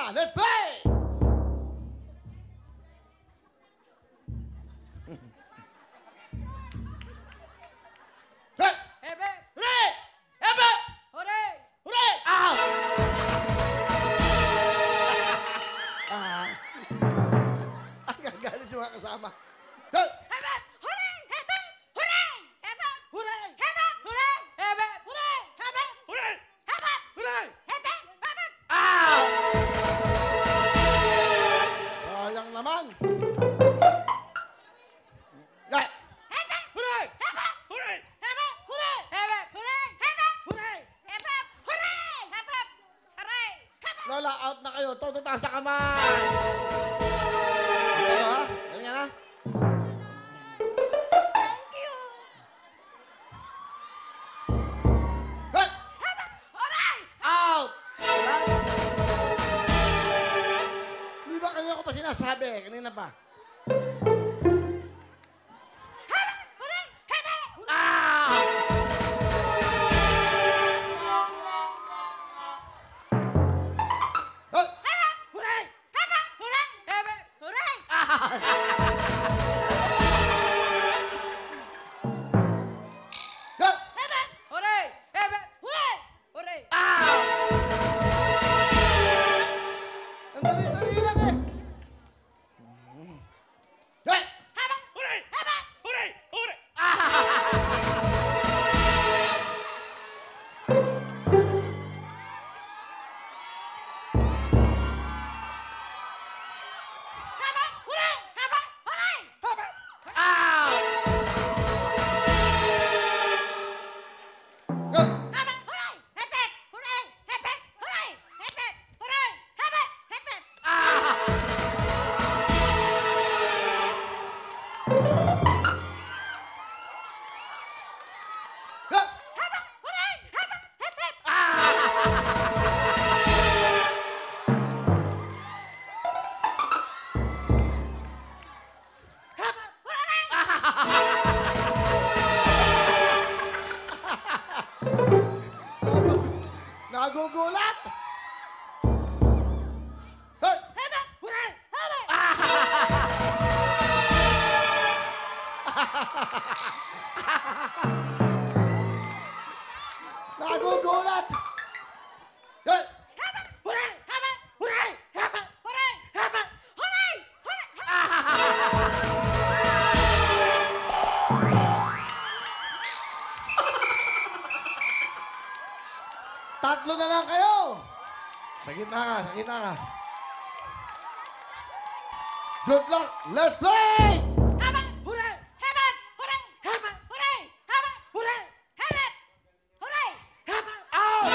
na. Let's play! Hey! Hebe! Hooray! Hebe! Hooray! Hooray! Ow! Ang gagalit yung mga kasama. Hey! Hebe! Hooray! Hebe! Hooray! Hebe! Hooray! Hebe! Hooray! Hebe! Hooray! Hebe! Hooray! Hebe! Hooray! Hebe! Hebe! Ow! Sayang naman. Hey! Hebe! Hooray! Hebe! Hooray! Hebe! Hooray! Hebe! Hooray! Hebe! Hooray! Hebe! Hooray! Hebe! Hooray! Hebe! Lola, out na kayo. Todo taas sa kamay. Ano ha? Ganyan ha? Thank you! Hey! Hebe! Hooray! Out! Di ba kanina ko pa sinasabi? Kanina pa. Hebe! Hooray! Hebe! Out! Hey! Hooray! Hebe! Hooray! Hebe! Hooray! Hey! Hebe! Hooray! Hebe! Hooray! Hooray! Out! Ang dali lang eh. Hey! Hebe! Hooray! Hebe! Hooray! Hooray! Hebe! Hooray! Hebe! Hooray! Out! Go! Hebe! Hooray! Hebe! Hooray! Hebe! Hooray! Hebe! Hooray! Hebe! Hebe! Go! Hebe! Hooray! Hebe! Hebe! Hebe! Hooray! Nagugulat! Hey! Hebe! Hooray! Hooray! Nagugulat! Hey! Hebe! Hooray! Hebe! Hooray! Hebe! Hooray! Hebe! Hooray! Hooray! Tatlo na lang kayo! Sa gitna ka, sa gitna ka. Good luck! Let's play! Hebe! Hooray! Hebe! Hooray! Hebe! Hooray! Hebe! Hooray! Hebe! Hooray! Hebe! Out!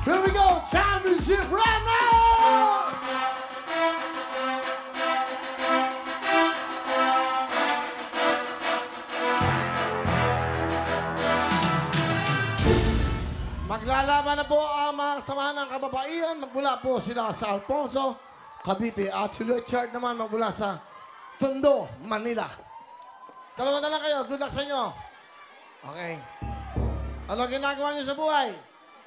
Here we go! Championship right now! Maglalaban na po ang mga kasamahan ng kababaihan. Magmula po sila sa Alfonso, Cavite at si Richard naman magmula sa Tondo, Manila. Dalawa na lang kayo. Good luck sa inyo. Okay. Ano ginagawa niyo sa buhay?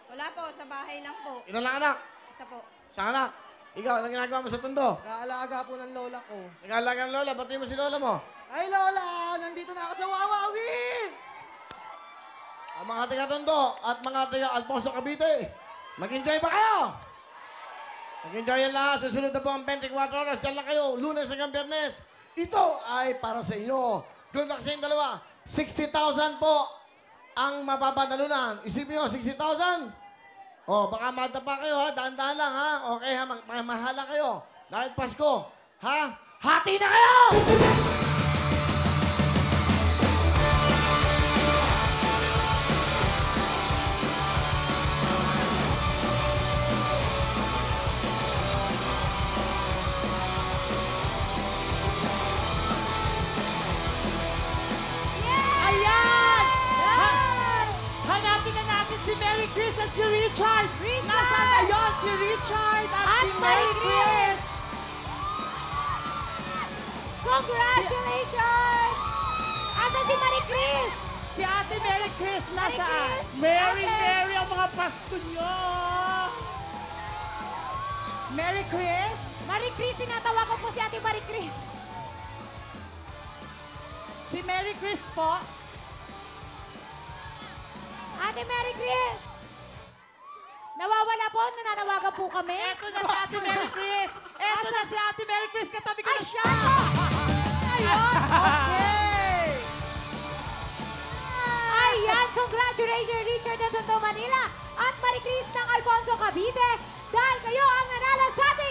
Wala po, sa bahay lang po. Ilan lang anak? Isa po. Sa anak? Ikaw, anong ginagawa mo sa Tondo? Nakaalaga po ng lola ko. Nag-aalaga ng lola. Ba't mo si lola mo? Ay, lola! Nandito na ako sa Wawawi! Ang mga taga-Tondo at mga taga-Alfonso, Cavite, mag-enjoy ba kayo? Mag-enjoy yan lahat. Susunod na po ang 24 oras. Diyan lang kayo, Lunes hanggang Biyernes. Ito ay para sa inyo. Good luck sa inyong dalawa. 60,000 po ang mapapanalunan. Isipin nyo, 60,000? O, baka mata pa kayo, ha? Daan-daan lang, ha? Okay, ha? Mahala kayo. Dahil Pasko, ha? Hati na kayo! Ayan! Hanapin na natin si Mary Chris at si Richard. Nasaan na yun si Richard at si Mary Chris? Congratulations! Asa si Marie Chris? Si Ate Mary Chris nasaan? Mary, Mary ang mga Pasko nyo! Mary Chris? Marie Chris, tinatawagan po si Ate Marie Chris. Si Mary Chris po. Ate Mary Chris! Nawawala po, nananawagan po kami. Eto na si Ate Mary Chris! Eto na si Ate Mary Chris! Katabi ko na siya! Ayun! Okay! Ayan, congratulations Richard ng Tondo, Manila at Marie Chris ng Alfonso Cavite dahil kayo ang nanalo sa ating